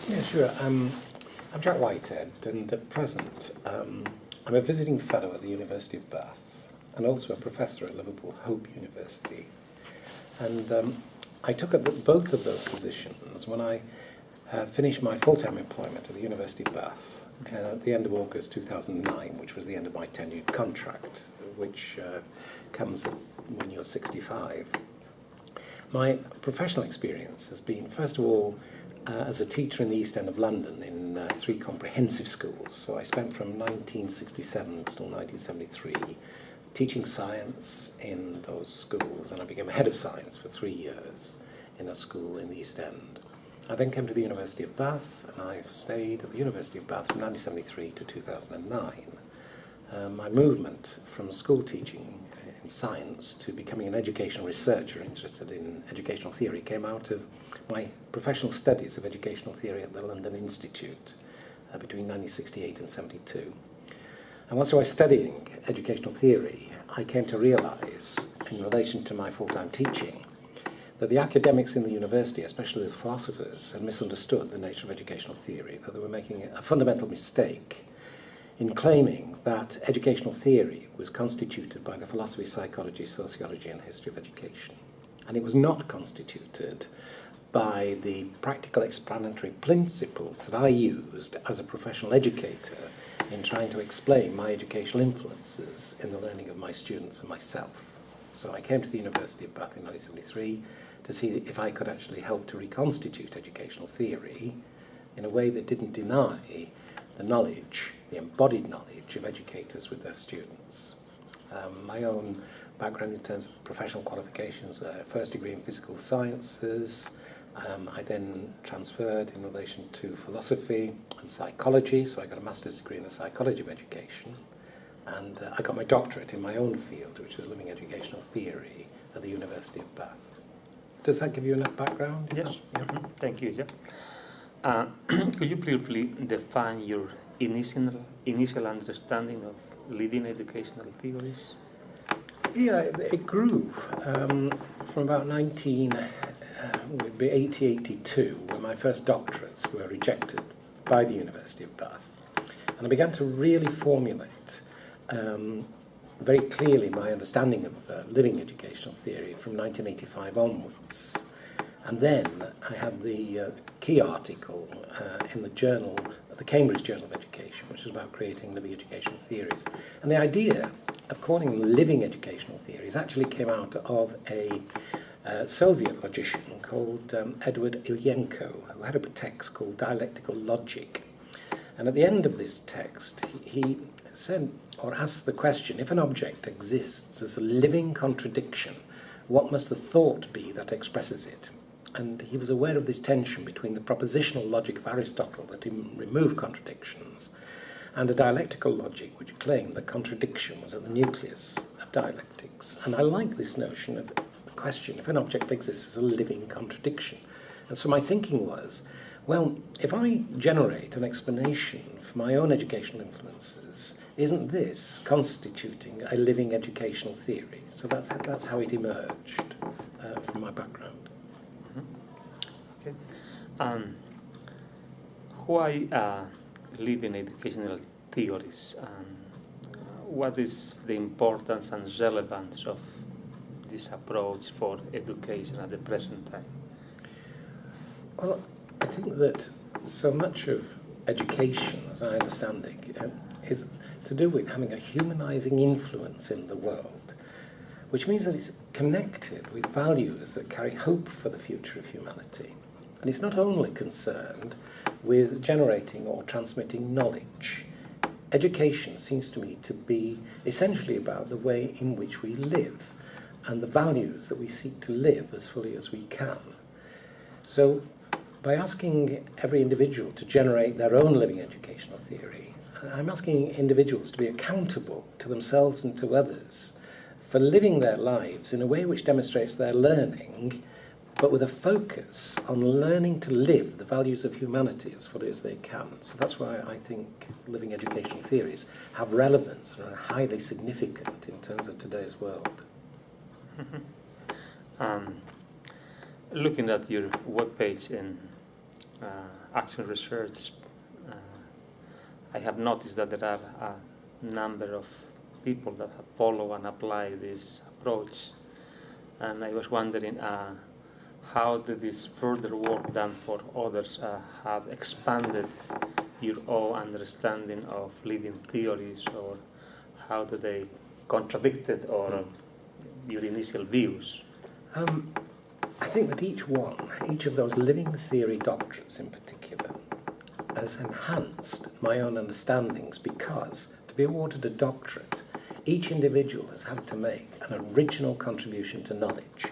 Yeah, sure. I'm Jack Whitehead, and at present I'm a visiting fellow at the University of Bath and also a professor at Liverpool Hope University. And I took up both of those positions when I finished my full-time employment at the University of Bath at the end of August 2009, which was the end of my tenured contract, which comes when you're 65. My professional experience has been, first of all, as a teacher in the East End of London in 3 comprehensive schools. So I spent from 1967 until 1973 teaching science in those schools, and I became a head of science for 3 years in a school in the East End. I then came to the University of Bath, and I've stayed at the University of Bath from 1973 to 2009. My movement from school teaching in science to becoming an educational researcher interested in educational theory came out of my professional studies of educational theory at the London Institute between 1968 and 72. And whilst I was studying educational theory, I came to realise, in relation to my full-time teaching, that the academics in the university, especially the philosophers, had misunderstood the nature of educational theory, that they were making a fundamental mistake in claiming that educational theory was constituted by the philosophy, psychology, sociology, and history of education. And it was not constituted by the practical explanatory principles that I used as a professional educator in trying to explain my educational influences in the learning of my students and myself. So I came to the University of Bath in 1973 to see if I could actually help to reconstitute educational theory in a way that didn't deny the knowledge, the embodied knowledge of educators with their students. My own background in terms of professional qualifications, first degree in physical sciences. I then transferred in relation to philosophy and psychology, so I got a master's degree in the psychology of education. And I got my doctorate in my own field, which was living educational theory at the University of Bath. Does that give you enough background? Yes. Thank you. Yeah. Could you briefly define your initial understanding of living educational theories? Yeah, it grew from about 1982, when my first doctorates were rejected by the University of Bath. And I began to really formulate very clearly my understanding of living educational theory from 1985 onwards. And then I had the key article in the journal, the Cambridge Journal of Education, which was about creating living educational theories. And the idea of calling them living educational theories actually came out of a Soviet logician called Edward Ilyenko, who had a text called Dialectical Logic. And at the end of this text, he said, or asked the question, if an object exists as a living contradiction, what must the thought be that expresses it? And he was aware of this tension between the propositional logic of Aristotle that removed contradictions and a dialectical logic which claimed that contradiction was at the nucleus of dialectics. And I like this notion of the question, if an object exists as a living contradiction. And so my thinking was, well, if I generate an explanation for my own educational influences, isn't this constituting a living educational theory? So that's how it emerged from my background. Okay. Why living educational theories? What is the importance and relevance of this approach for education at the present time? Well, I think that so much of education, as I understand it, is to do with having a humanizing influence in the world, which means that it's connected with values that carry hope for the future of humanity. And it's not only concerned with generating or transmitting knowledge. Education seems to me to be essentially about the way in which we live and the values that we seek to live as fully as we can. So by asking every individual to generate their own living educational theory, I'm asking individuals to be accountable to themselves and to others for living their lives in a way which demonstrates their learning, but with a focus on learning to live the values of humanity as fully as they can. So that's why I think living educational theories have relevance and are highly significant in terms of today's world. Looking at your webpage and action research, I have noticed that there are a number of people that have followed and applied this approach. And I was wondering how did this further work done for others have expanded your own understanding of living theories, or how do they contradicted or your initial views? I think that each of those living theory doctorates in particular, has enhanced my own understandings, because to be awarded a doctorate, each individual has had to make an original contribution to knowledge,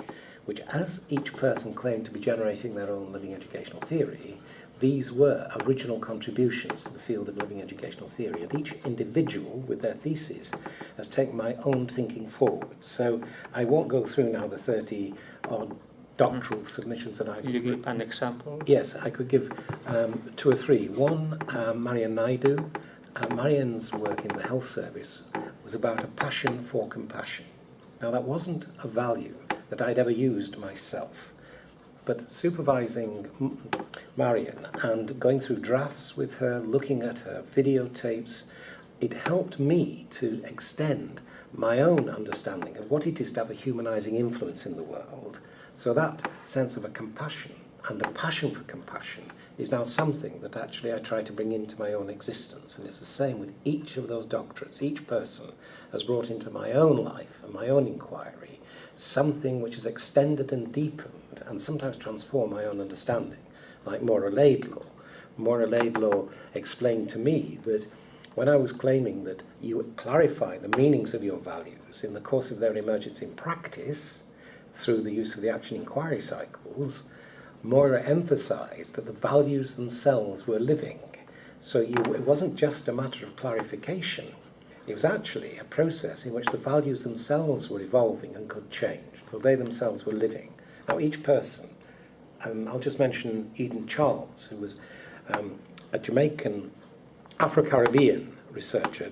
which, as each person claimed to be generating their own living educational theory, these were original contributions to the field of living educational theory, and each individual with their thesis has taken my own thinking forward. So I won't go through now the 30-odd doctoral submissions that I've... Will you give an example? Yes, I could give 2 or 3. One, Marian Naidu. Marian's work in the health service was about a passion for compassion. Now, that wasn't a value that I'd ever used myself, but supervising Marian and going through drafts with her, looking at her videotapes, it helped me to extend my own understanding of what it is to have a humanizing influence in the world. So that sense of a compassion and a passion for compassion is now something that actually I try to bring into my own existence. And it's the same with each of those doctorates. Each person has brought into my own life and my own inquiry something which has extended and deepened and sometimes transformed my own understanding. Like Maura Laidlaw. Maura Laidlaw explained to me that when I was claiming that you would clarify the meanings of your values in the course of their emergence in practice through the use of the action inquiry cycles, Maura emphasized that the values themselves were living. So it wasn't just a matter of clarification. It was actually a process in which the values themselves were evolving and could change, so they themselves were living. Now, each person, I'll just mention Eden Charles, who was a Jamaican Afro-Caribbean researcher,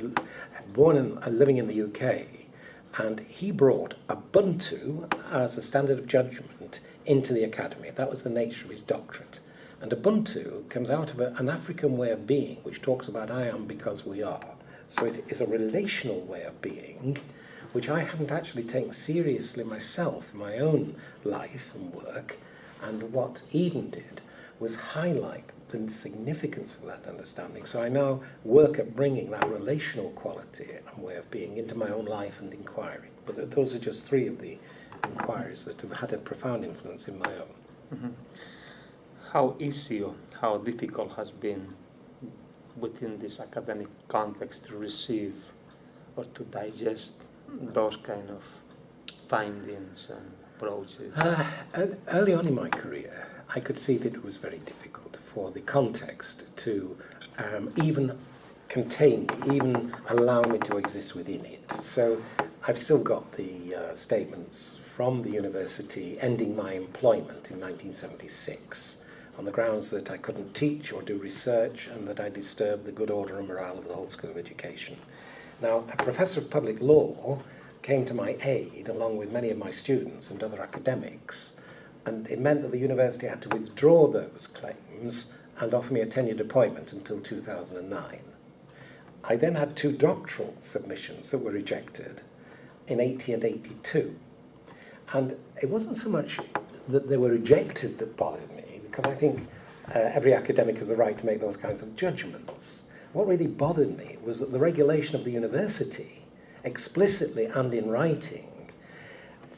born and living in the UK, and he brought Ubuntu as a standard of judgment into the academy. That was the nature of his doctorate. And Ubuntu comes out of an African way of being, which talks about I am because we are. So it is a relational way of being, which I hadn't actually taken seriously myself in my own life and work. And what Eden did was highlight the significance of that understanding. So I now work at bringing that relational quality and way of being into my own life and inquiry. But those are just 3 of the inquiries that have had a profound influence in my own. Mm-hmm. How easy or how difficult has been within this academic context to receive or to digest those kind of findings and approaches? Early on in my career, I could see that it was very difficult for the context to even contain me, even allow me to exist within it. So I've still got the statements from the university ending my employment in 1976 on the grounds that I couldn't teach or do research and that I disturbed the good order and morale of the whole School of Education. Now, a professor of public law came to my aid along with many of my students and other academics, and it meant that the university had to withdraw those claims and offer me a tenured appointment until 2009. I then had 2 doctoral submissions that were rejected in 80 and 82. And it wasn't so much that they were rejected that bothered me, because I think every academic has the right to make those kinds of judgments. What really bothered me was that the regulation of the university, explicitly and in writing,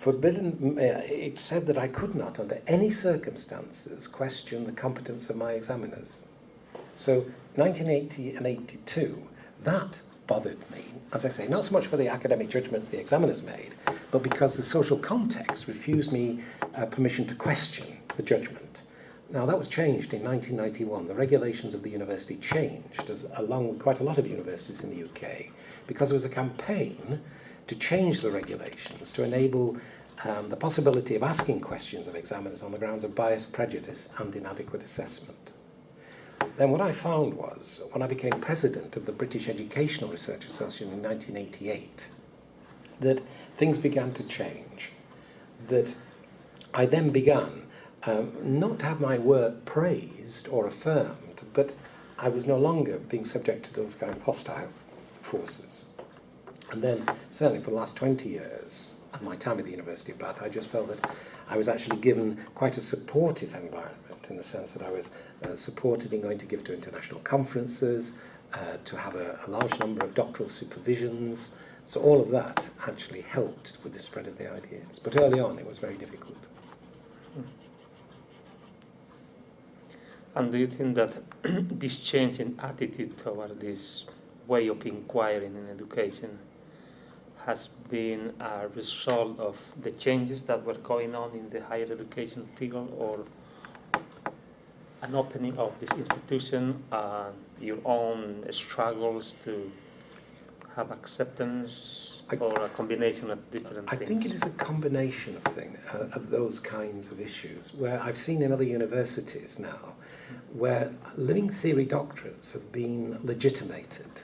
it said that I could not, under any circumstances, question the competence of my examiners. So 1980 and 82, that bothered me, as I say, not so much for the academic judgments the examiners made, but because the social context refused me permission to question the judgment. Now, that was changed in 1991. The regulations of the university changed, along with quite a lot of universities in the UK, because there was a campaign to change the regulations to enable the possibility of asking questions of examiners on the grounds of bias, prejudice, and inadequate assessment. Then what I found was, when I became president of the British Educational Research Association in 1988, that things began to change, that I then began not to have my work praised or affirmed, but I was no longer being subject to those kind of hostile forces. And then, certainly for the last 20 years of my time at the University of Bath, I just felt that I was actually given quite a supportive environment, in the sense that I was supported in going to give to international conferences, to have a large number of doctoral supervisions. So all of that actually helped with the spread of the ideas. But early on, it was very difficult. And do you think that this change in attitude toward this way of inquiring in education has been a result of the changes that were going on in the higher education field, or an opening of this institution, your own struggles to have acceptance, or a combination of different things? I think it is a combination of those kinds of issues, where I've seen in other universities now, where living theory doctorates have been legitimated.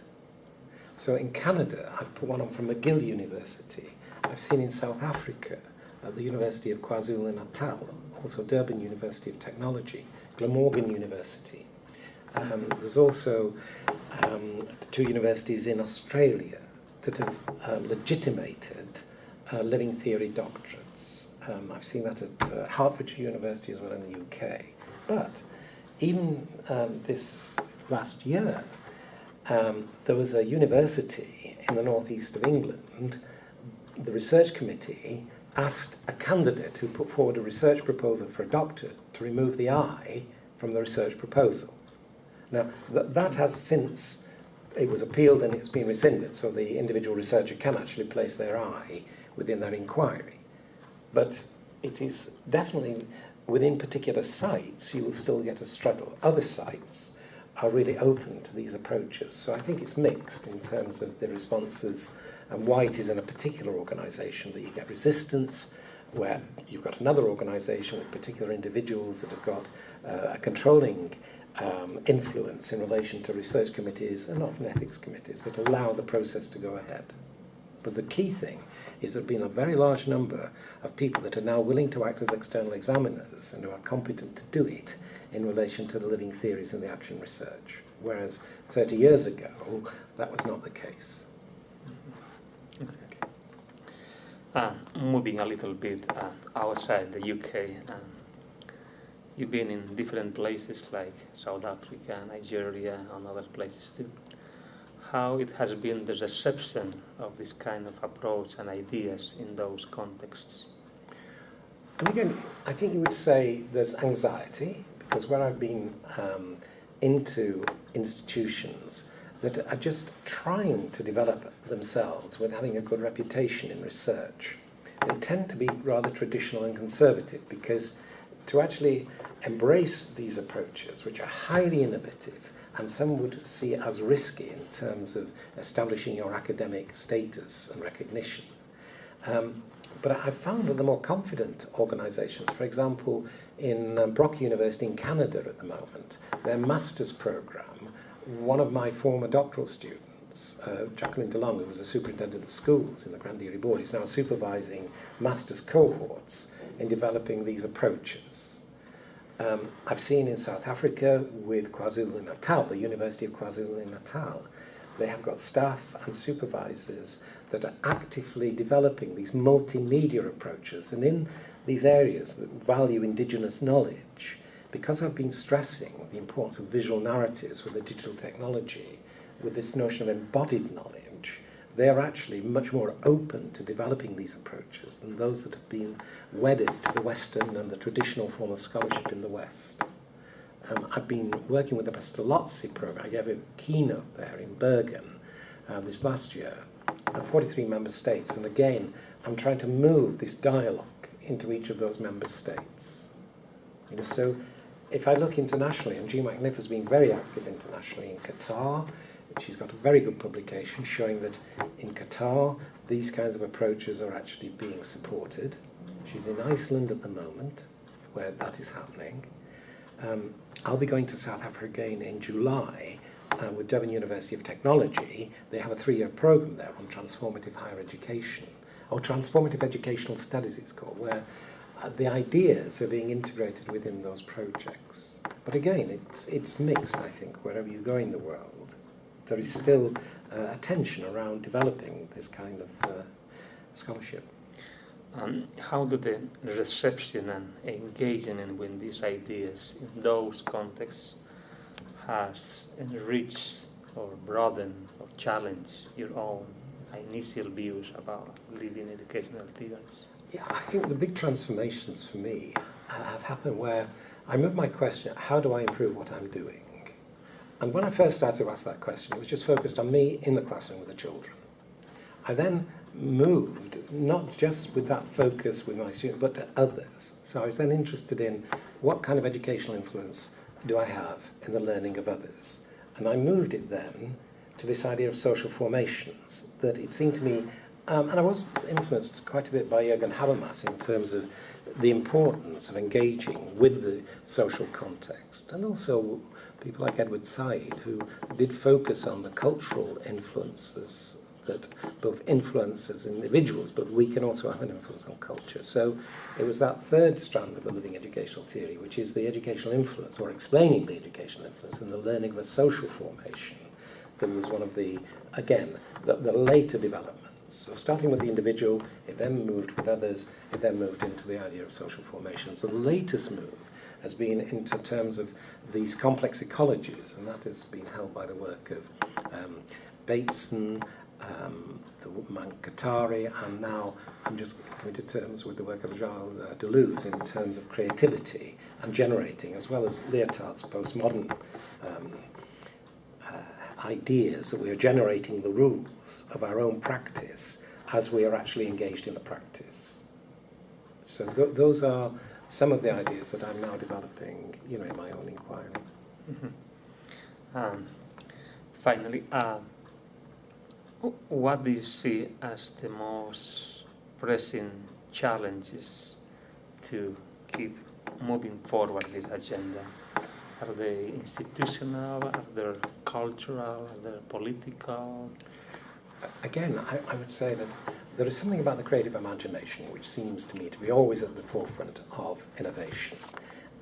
So in Canada, I've put one on from McGill University. I've seen in South Africa, at the University of KwaZulu-Natal, also Durban University of Technology, Glamorgan University. There's also 2 universities in Australia that have legitimated living theory doctorates. I've seen that at Hertfordshire University as well in the UK. But even this last year, there was a university in the northeast of England. The research committee asked a candidate who put forward a research proposal for a doctorate to remove the I from the research proposal. Now, that has since, it was appealed and it's been rescinded, so the individual researcher can actually place their I within their inquiry. But it is definitely, within particular sites, you will still get a struggle. Other sites are really open to these approaches. So I think it's mixed in terms of the responses and why it is in a particular organisation that you get resistance, where you've got another organisation with particular individuals that have got a controlling influence in relation to research committees and often ethics committees that allow the process to go ahead. But the key thing is there have been a very large number of people that are now willing to act as external examiners and who are competent to do it in relation to the living theories and the action research, whereas 30 years ago that was not the case. Moving a little bit outside the UK, you've been in different places like South Africa, Nigeria, and other places too. How it has been the reception of this kind of approach and ideas in those contexts? And again, I think you would say there's anxiety, because where I've been into institutions that are just trying to develop themselves with having a good reputation in research, they tend to be rather traditional and conservative, because to actually embrace these approaches, which are highly innovative, and some would see it as risky in terms of establishing your academic status and recognition. But I've found that the more confident organisations, for example, in Brock University in Canada at the moment, their master's programme, one of my former doctoral students, Jacqueline DeLong, who was a superintendent of schools in the Grand Erie Board, is now supervising master's cohorts in developing these approaches. I've seen in South Africa with KwaZulu-Natal, the University of KwaZulu-Natal, they have got staff and supervisors that are actively developing these multimedia approaches. And in these areas that value indigenous knowledge, because I've been stressing the importance of visual narratives with the digital technology, with this notion of embodied knowledge, they are actually much more open to developing these approaches than those that have been wedded to the Western and the traditional form of scholarship in the West. I've been working with the Pestalozzi program. I gave a keynote there in Bergen this last year, 43 member states, and again, I'm trying to move this dialogue into each of those member states. So if I look internationally, and Jean McNiff has been very active internationally in Qatar. She's got a very good publication showing that in Qatar, these kinds of approaches are actually being supported. She's in Iceland at the moment, where that is happening. I'll be going to South Africa again in July with Durban University of Technology. They have a 3-year program there on transformative higher education, or transformative educational studies it's called, where the ideas are being integrated within those projects. But again, it's mixed, I think, wherever you go in the world. There is still a tension around developing this kind of scholarship. How do the reception and engagement with these ideas in those contexts has enriched or broadened or challenged your own initial views about living educational theories? Yeah, I think the big transformations for me have happened where I moved my question, how do I improve what I'm doing? And when I first started to ask that question, it was just focused on me in the classroom with the children. I then moved, not just with that focus with my students, but to others. So I was then interested in what kind of educational influence do I have in the learning of others? And I moved it then to this idea of social formations, that it seemed to me, and I was influenced quite a bit by Jürgen Habermas in terms of the importance of engaging with the social context, and also people like Edward Said, who did focus on the cultural influences that both influence as individuals, but we can also have an influence on culture. So it was that third strand of the living educational theory, which is the educational influence, or explaining the educational influence in the learning of a social formation, that was one of the, again, the later developments. So starting with the individual, it then moved with others, it then moved into the idea of social formations. The latest move has been into terms of these complex ecologies, and that has been held by the work of Peasant, the Mankatari, and now I'm just coming to terms with the work of Gilles Deleuze in terms of creativity and generating, as well as Lyotard's postmodern ideas that we are generating the rules of our own practice as we are actually engaged in the practice. So those are some of the ideas that I'm now developing, in my own inquiry. Mm-hmm. Finally, what do you see as the most pressing challenges to keep moving forward this agenda? Are they institutional? Are they cultural? Are they political? Again, I would say that there is something about the creative imagination which seems to me to be always at the forefront of innovation.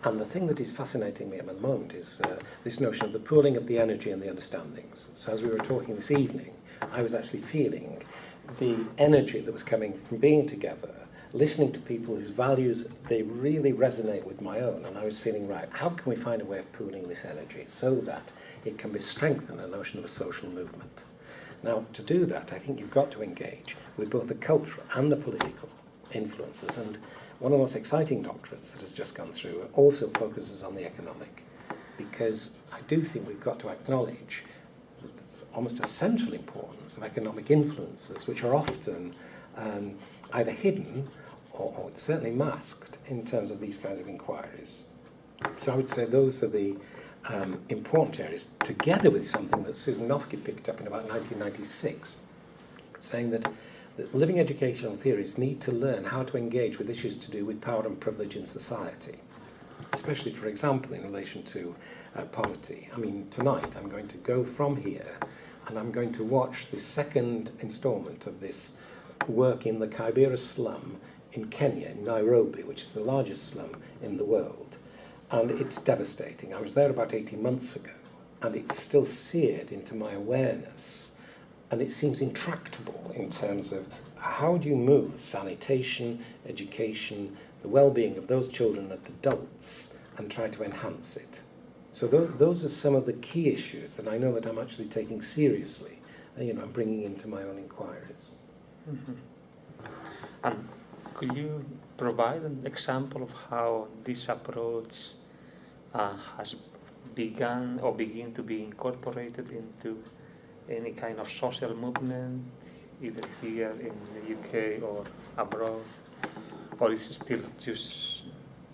And the thing that is fascinating me at the moment is this notion of the pooling of the energy and the understandings. So as we were talking this evening, I was actually feeling the energy that was coming from being together, listening to people whose values, they really resonate with my own. And I was feeling, right, how can we find a way of pooling this energy so that it can be strengthened, a notion of a social movement? Now, to do that, I think you've got to engage with both the cultural and the political influences. And one of the most exciting doctorates that has just gone through also focuses on the economic, because I do think we've got to acknowledge almost a central importance of economic influences, which are often either hidden or certainly masked in terms of these kinds of inquiries. So I would say those are the important areas, together with something that Susan Noffke picked up in about 1996, saying that living educational theories need to learn how to engage with issues to do with power and privilege in society, especially, for example, in relation to poverty. I mean, tonight I'm going to go from here and I'm going to watch the second instalment of this work in the Kibera slum in Kenya, in Nairobi, which is the largest slum in the world. And it's devastating. I was there about 18 months ago, and it's still seared into my awareness. And it seems intractable in terms of how do you move sanitation, education, the well-being of those children and adults, and try to enhance it. So those are some of the key issues that I know that I'm actually taking seriously, I'm bringing into my own inquiries. Mm-hmm. Could you provide an example of how this approach has begun or begin to be incorporated into any kind of social movement, either here in the UK or abroad, or is it still just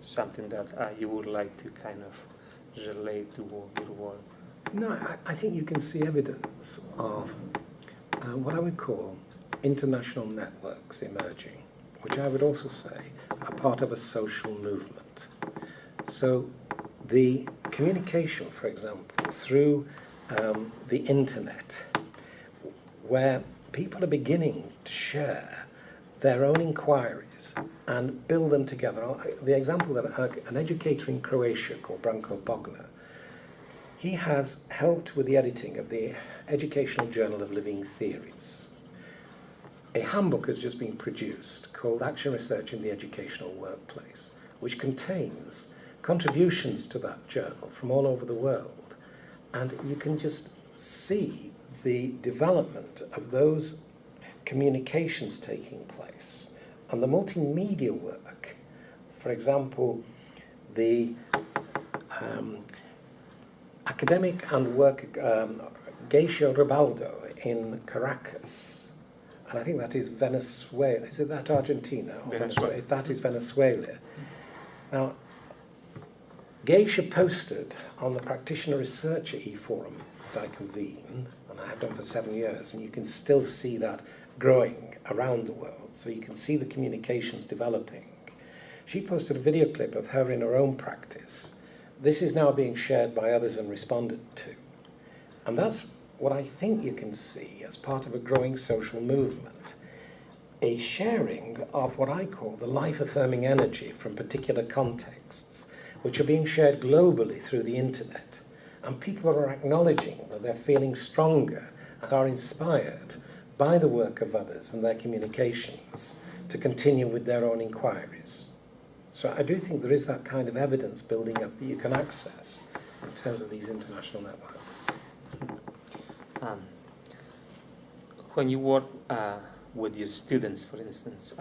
something that you would like to kind of relate to your work? No, I think you can see evidence of what I would call international networks emerging, which I would also say are part of a social movement. So the communication, for example, through the internet, where people are beginning to share their own inquiries and build them together. The example that an educator in Croatia called Branko Bogner, he has helped with the editing of the Educational Journal of Living Theories. A handbook has just been produced called Action Research in the Educational Workplace, which contains contributions to that journal from all over the world. And you can just see the development of those communications taking place and the multimedia work. For example, the academic and work Geisha Ribaldo in Caracas, and I think that is Venezuela. Is it that Argentina? Or Venezuela. That is Venezuela. Now, Geisha posted on the Practitioner Researcher e-forum that I convene, and I have done for 7 years, and you can still see that growing around the world. So you can see the communications developing. She posted a video clip of her in her own practice. This is now being shared by others and responded to. And that's what I think you can see as part of a growing social movement. A sharing of what I call the life-affirming energy from particular contexts, which are being shared globally through the internet. And people are acknowledging that they're feeling stronger and are inspired by the work of others and their communications to continue with their own inquiries. So I do think there is that kind of evidence building up that you can access in terms of these international networks. When you work with your students, for instance,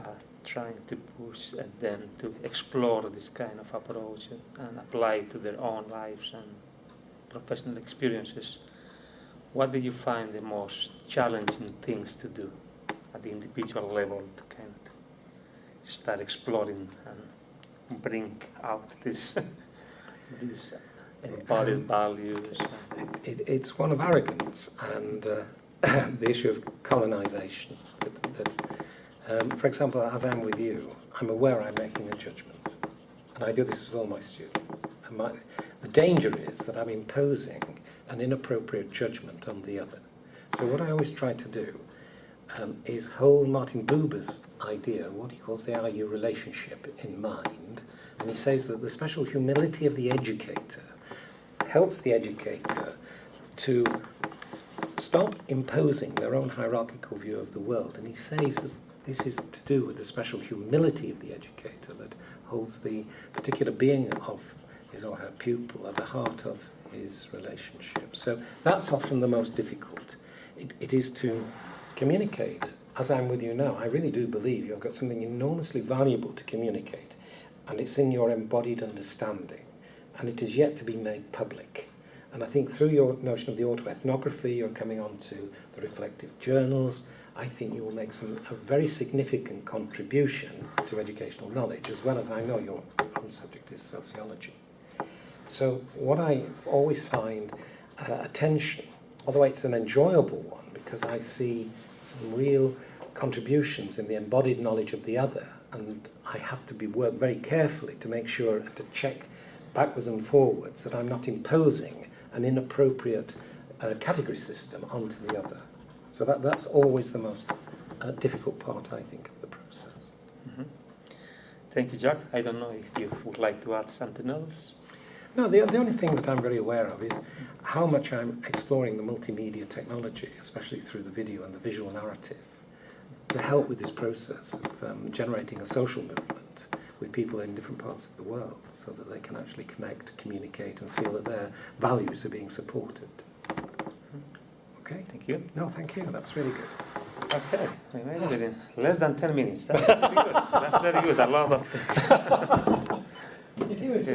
trying to push them to explore this kind of approach and apply it to their own lives and professional experiences, what do you find the most challenging things to do at the individual level to kind of start exploring and bring out these embodied values? It's one of arrogance and the issue of colonization. For example, as I'm with you, I'm aware I'm making a judgment, and I do this with all my students. And the danger is that I'm imposing an inappropriate judgment on the other. So what I always try to do is hold Martin Buber's idea, what he calls the RU relationship, in mind, and he says that the special humility of the educator helps the educator to stop imposing their own hierarchical view of the world. And he says that this is to do with the special humility of the educator that holds the particular being of his or her pupil at the heart of his relationship. So that's often the most difficult. It is to communicate, as I'm with you now. I really do believe you've got something enormously valuable to communicate, and it's in your embodied understanding, and it is yet to be made public. And I think through your notion of the autoethnography, you're coming on to the reflective journals. I think you will make a very significant contribution to educational knowledge, as well as I know your own subject is sociology. So what I always find a tension, although it's an enjoyable one, because I see some real contributions in the embodied knowledge of the other, and I have to work very carefully to make sure to check backwards and forwards that I'm not imposing an inappropriate category system onto the other. So that's always the most difficult part, I think, of the process. Mm-hmm. Thank you, Jack. I don't know if you would like to add something else. No, the only thing that I'm very aware of is how much I'm exploring the multimedia technology, especially through the video and the visual narrative, to help with this process of generating a social movement with people in different parts of the world, so that they can actually connect, communicate, and feel that their values are being supported. Okay? Thank you. No, thank you. That's really good. Okay, we made it in less than 10 minutes. That's very good. That's very good. A lot of things. It is.